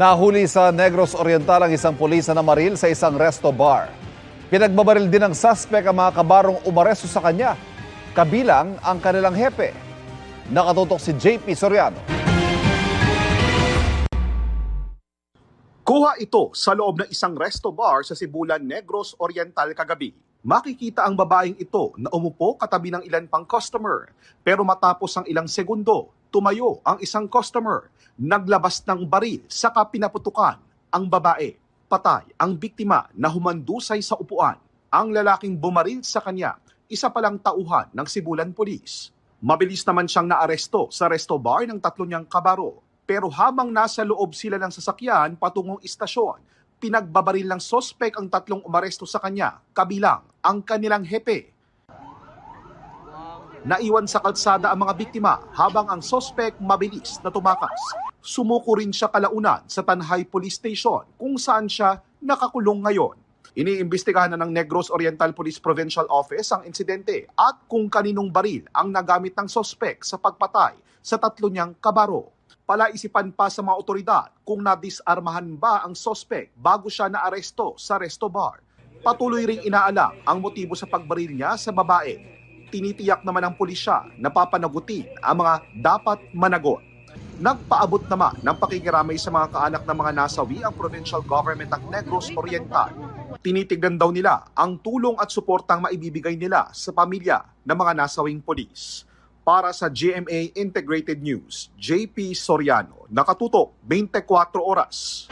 Nahuli sa Negros Oriental ang isang pulis na namaril sa isang resto bar. Pinagbabaril din ng suspect ang mga kabarong umaresto sa kanya, kabilang ang kanilang hepe. Nakatutok si JP Soriano. Kuha ito sa loob ng isang resto bar sa Sibulan, Negros Oriental kagabi. Makikita ang babaeng ito na umupo katabi ng ilan pang customer. Pero matapos ang ilang segundo, tumayo ang isang customer. Naglabas ng baril saka pinaputukan ang babae. Patay ang biktima na humandusay sa upuan. Ang lalaking bumaril sa kanya, isa palang tauhan ng Sibulan Police. Mabilis naman siyang naaresto sa resto bar ng tatlo niyang kabaro. Pero habang nasa loob sila ng sasakyan patungong istasyon, pinagbabaril ng sospek ang tatlong umaresto sa kanya, kabilang ang kanilang hepe. Naiwan sa kalsada ang mga biktima habang ang sospek mabilis na tumakas. Sumuko rin siya kalaunan sa Tanhay Police Station kung saan siya nakakulong ngayon. Iniimbestigahan na ng Negros Oriental Police Provincial Office ang insidente at kung kaninong baril ang nagamit ng sospek sa pagpatay sa tatlo niyang kabaro. Palaisipan pa sa mga otoridad kung nadisarmahan ba ang sospek bago siya naaresto sa resto bar. Patuloy ring inaalam ang motibo sa pagbaril niya sa babae. Tinitiyak naman ng pulisya na papanagutin ang mga dapat managot. Nagpaabot naman ng pakikiramay sa mga kaanak ng mga nasawi ang provincial government ng Negros Oriental. Tinitignan daw nila ang tulong at suportang maibibigay nila sa pamilya ng mga nasawing polis. Para sa GMA Integrated News, JP Soriano, nakatutok 24 oras.